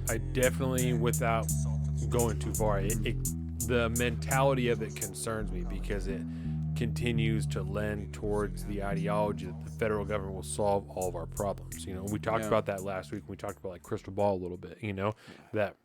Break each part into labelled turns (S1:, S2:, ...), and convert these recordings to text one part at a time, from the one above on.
S1: I definitely, without going too far, the mentality of it concerns me because it continues to lend towards the ideology that the federal government will solve all of our problems. You know, we talked about that last week. We talked about like crystal ball a little bit, you know, that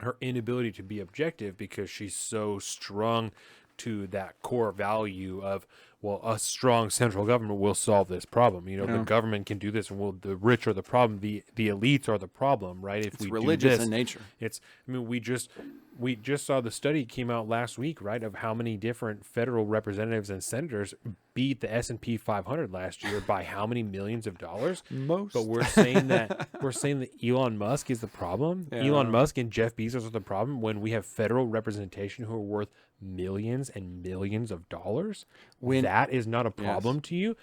S1: her inability to be objective because she's so strung to that core value of, well, a strong central government will solve this problem. You know, the government can do this, and the rich are the problem. The elites are the problem, right? If
S2: it's
S1: we
S2: religious
S1: do this,
S2: in nature.
S1: I mean, we just saw the study came out last week, right, of how many different federal representatives and senators beat the S&P 500 last year by how many millions of dollars.
S2: Most.
S1: But we're saying that Elon Musk is the problem.
S2: Yeah.
S1: Elon Musk and Jeff Bezos are the problem when we have federal representation who are worth millions and millions of dollars. That is not a problem to you.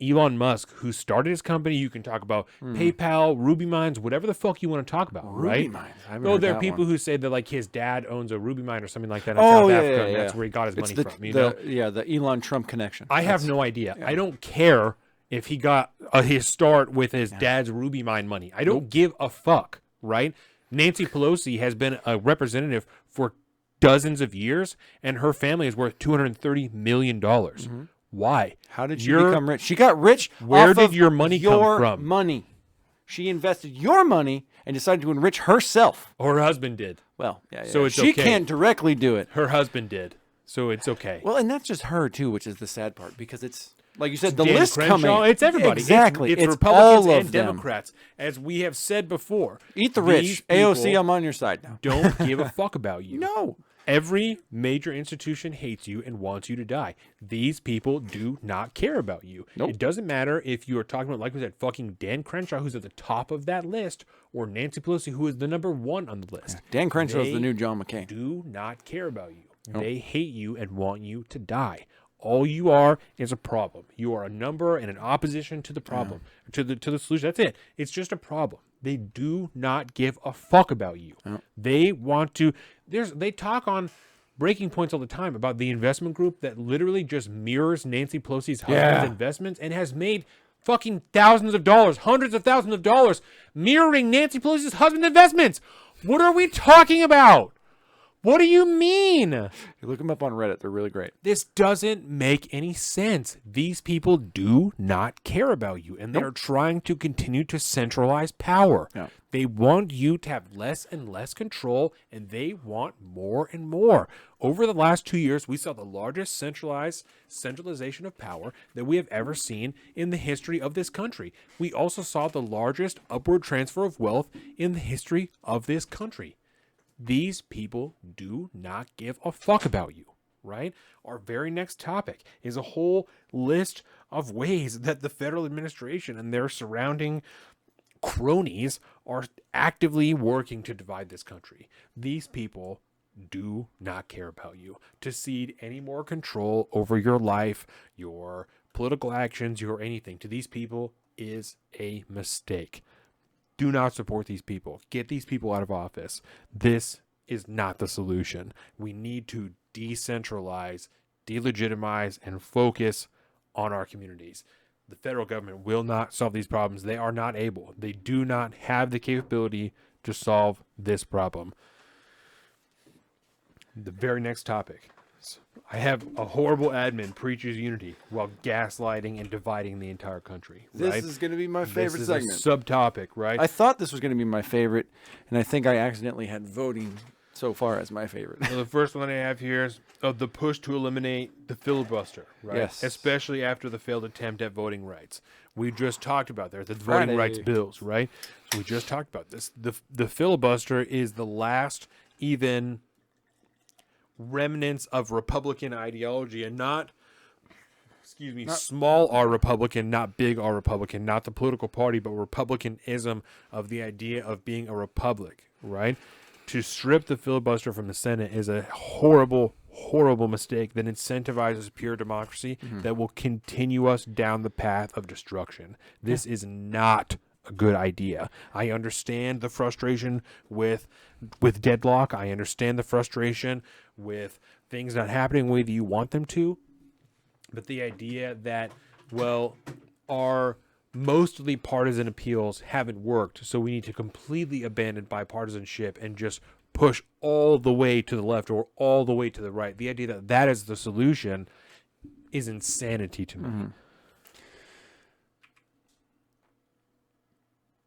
S1: Elon Musk, who started his company, you can talk about PayPal, Ruby Mines, whatever the fuck you want to talk about, right?
S2: Ruby Mines.
S1: Oh, there are people who say that like his dad owns a Ruby mine or something like that in
S2: South
S1: Africa, and that's where he got his money from.
S2: The Elon Trump connection.
S1: I have no idea. I don't care if he got his start with his dad's Ruby mine money. I don't give a fuck, right? Nancy Pelosi has been a representative for dozens of years, and her family is worth $230 million. Why?
S2: How did she become rich? She got rich.
S1: Where did your money come from?
S2: Money. She invested your money and decided to enrich herself.
S1: Her husband did.
S2: Well, yeah.
S1: So it's
S2: she
S1: okay.
S2: can't directly do it.
S1: Her husband did. So it's okay.
S2: Well, and that's just her too, which is the sad part because it's like you said, the
S1: Dan
S2: list
S1: Crenshaw,
S2: coming.
S1: It's everybody.
S2: Exactly.
S1: It's
S2: all
S1: Republicans
S2: of
S1: and
S2: them.
S1: Democrats, as we have said before.
S2: Eat the
S1: These
S2: rich. AOC,
S1: people
S2: I'm on your side now.
S1: Don't give a fuck about you.
S2: No.
S1: Every major institution hates you and wants you to die. These people do not care about you.
S2: Nope.
S1: It doesn't matter if you are talking about, like we said, fucking Dan Crenshaw, who's at the top of that list, or Nancy Pelosi, who is the number one on the list.
S2: Dan Crenshaw is the new John McCain.
S1: Do not care about you. Nope. They hate you and want you to die. All you are is a problem. You are a number and an opposition to the problem, to the solution. That's it. It's just a problem. They do not give a fuck about you. They want to. They talk on Breaking Points all the time about the investment group that literally just mirrors Nancy Pelosi's husband's investments and has made fucking thousands of dollars, hundreds of thousands of dollars, mirroring Nancy Pelosi's husband's investments. What are we talking about? What do you mean?
S2: You look them up on Reddit. They're really great.
S1: This doesn't make any sense. These people do not care about you, and they're trying to continue to centralize power. They want you to have less and less control, and they want more and more. Over the last 2 years, we saw the largest centralization of power that we have ever seen in the history of this country. We also saw the largest upward transfer of wealth in the history of this country. These people do not give a fuck about you, right? Our very next topic is a whole list of ways that the federal administration and their surrounding cronies are actively working to divide this country. These people do not care about you. To cede any more control over your life, your political actions, your anything to these people is a mistake. Do not support these people. Get these people out of office. This is not the solution. We need to decentralize, delegitimize, and focus on our communities. The federal government will not solve these problems. They are not able. They do not have the capability to solve this problem. The very next topic. I have a horrible admin preaches unity while gaslighting and dividing the entire country.
S2: This
S1: right?
S2: is going to be my favorite segment.
S1: This is a subtopic, right?
S2: I thought this was going to be my favorite, and I think I accidentally had voting so far as my favorite.
S1: So the first one I have here is the push to eliminate the filibuster, right?
S2: Yes.
S1: Especially after the failed attempt at voting rights. We just talked about there, the voting rights bills, right? So we just talked about this. The filibuster is the last even remnants of Republican ideology, and not small R Republican, not big R Republican, not the political party, but Republicanism of the idea of being a republic, right? To strip the filibuster from the Senate is a horrible, horrible mistake that incentivizes pure democracy that will continue us down the path of destruction. This is not a good idea. I understand the frustration with deadlock. I understand the frustration with things not happening the way that you want them to. But the idea that, well, our mostly partisan appeals haven't worked, so we need to completely abandon bipartisanship and just push all the way to the left or all the way to the right. The idea that that is the solution is insanity to me.
S2: Mm-hmm.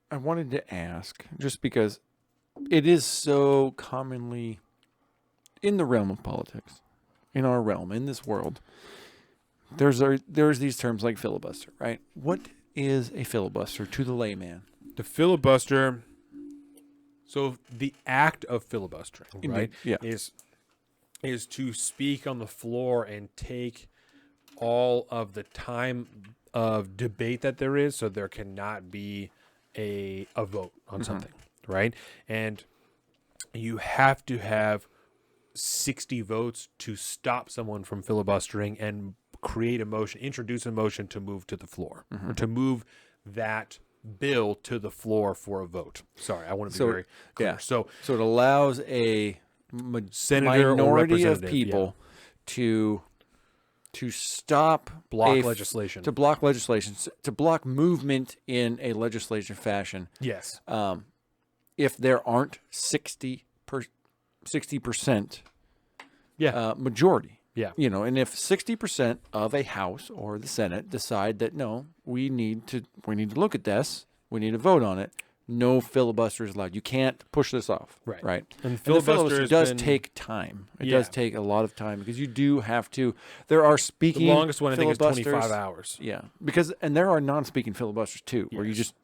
S2: I wanted to ask, just because it is so commonly in the realm of politics, in our realm, in this world, there's these terms like filibuster, right? What is a filibuster to the layman?
S1: The filibuster, so the act of filibustering, right,
S2: yeah.
S1: is to speak on the floor and take all of the time of debate that there is, so there cannot be a vote on something, right? And you have to have 60 votes to stop someone from filibustering and create a motion, introduce a motion to move to the floor, or to move that bill to the floor for a vote. Sorry, I want to be very clear.
S2: Yeah.
S1: So
S2: it allows a
S1: senator
S2: minority
S1: or
S2: of people to stop
S1: block legislation,
S2: to block movement in a legislative fashion.
S1: Yes.
S2: If there aren't 60% majority.
S1: Yeah.
S2: And if 60% of a House or the Senate decide that no, we need to look at this, we need to vote on it, no filibuster is allowed. You can't push this off. Right.
S1: And
S2: the filibuster does take time. It does take a lot of time because you do have to. There are speaking.
S1: The longest one I think is
S2: filibusters.
S1: 25 hours.
S2: Yeah, and there are non-speaking filibusters too, where you just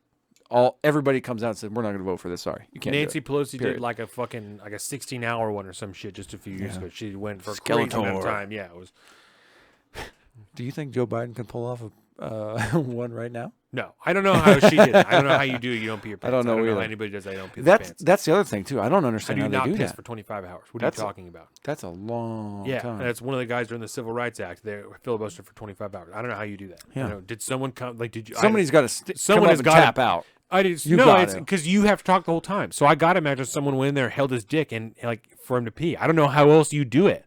S2: everybody comes out and says, "We're not going to vote for this. Sorry, you can't."
S1: Nancy
S2: do it.
S1: Pelosi did like a 16-hour one or some shit just a few years ago. She went for a
S2: Skeletor.
S1: crazy amount of time. Yeah, it was.
S2: Do you think Joe Biden can pull off one right now?
S1: No, I don't know how she did it. I don't know how you do it. You don't pee your pants.
S2: I don't know
S1: how
S2: either.
S1: anybody does that. I don't pee their pants.
S2: That's the other thing too. I don't understand
S1: how
S2: how
S1: do you
S2: they
S1: not
S2: do
S1: piss
S2: that
S1: for 25 hours. What
S2: That's
S1: are you talking about?
S2: That's a long time.
S1: That's one of the guys during the Civil Rights Act. They filibustered for 25 hours. I don't know how you do that.
S2: Yeah.
S1: Did someone come? Like, did you?
S2: Somebody's got to.
S1: Someone has got
S2: tap out.
S1: I did.
S2: You
S1: No,
S2: got
S1: it's
S2: to.
S1: because you have to talk the whole time. So I got to imagine someone went in there, held his dick, and like for him to pee. I don't know how else you do it.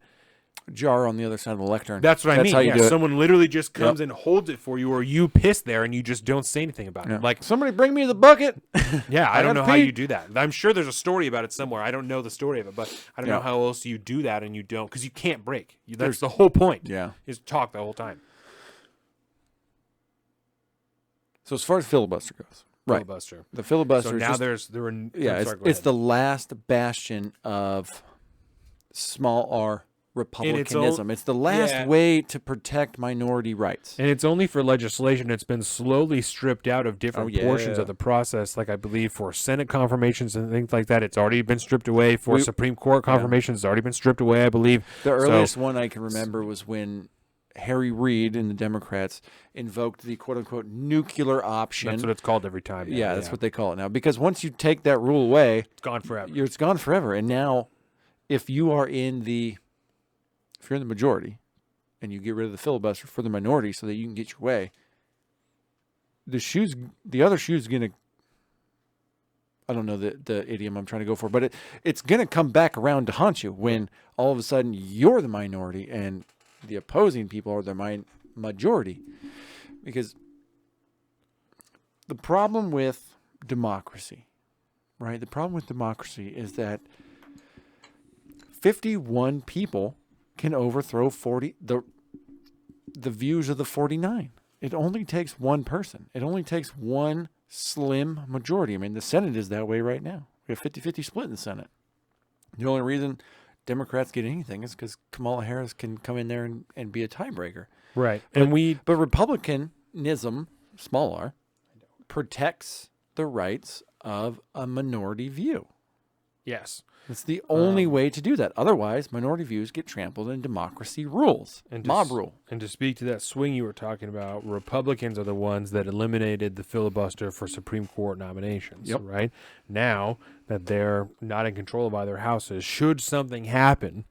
S2: Jar on the other side of the lectern.
S1: That's what I mean.
S2: How you do it.
S1: Someone literally just comes and holds it for you, or you piss there and you just don't say anything about it. Like,
S2: somebody bring me the bucket.
S1: yeah, I don't know
S2: gotta
S1: how
S2: pee.
S1: you do that. I'm sure there's a story about it somewhere. I don't know the story of it, but I don't know how else you do that and you don't, because you can't break. That's the whole point.
S2: Yeah.
S1: Is talk the whole time.
S2: So as far as filibuster goes,
S1: Filibuster.
S2: The filibuster.
S1: So
S2: is
S1: now
S2: just, it's the last bastion of small r republicanism. It's the last way to protect minority rights.
S1: And it's only for legislation. It's been slowly stripped out of different portions of the process. Like I believe for Senate confirmations and things like that, it's already been stripped away. For Supreme Court confirmations, it's already been stripped away, I believe.
S2: The earliest one I can remember was when Harry Reid and the Democrats invoked the quote-unquote nuclear option.
S1: That's what it's called every time.
S2: Yeah, that's what they call it now. Because once you take that rule away,
S1: it's gone forever.
S2: It's gone forever. And now, if you're in the majority and you get rid of the filibuster for the minority so that you can get your way, the other shoe's going to, I don't know the idiom I'm trying to go for, but it's going to come back around to haunt you when all of a sudden you're the minority and the opposing people are the majority. Because the problem with democracy, right? The problem with democracy is that 51 people can overthrow the views of the 49. It only takes one person. It only takes one slim majority. I mean, the Senate is that way right now. We have 50-50 split in the Senate. The only reason Democrats get anything is because Kamala Harris can come in there and be a tiebreaker.
S1: Right.
S2: But Republicanism, small r, protects the rights of a minority view.
S1: Yes.
S2: It's the only way to do that. Otherwise, minority views get trampled and democracy rules. And mob rule.
S1: And to speak to that swing you were talking about, Republicans are the ones that eliminated the filibuster for Supreme Court nominations, right? Now that they're not in control of either houses, should something happen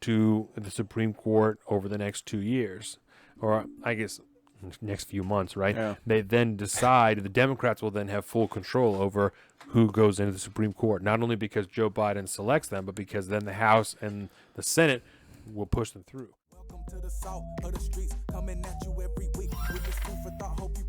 S1: to the Supreme Court over the next 2 years, or I guess next few months, right?
S2: Yeah.
S1: They then decide, the Democrats will then have full control over who goes into the Supreme Court, not only because Joe Biden selects them, but because then the House and the Senate will push them through.
S3: Welcome to the South of the streets, coming at you every week with this food for thought. Hope you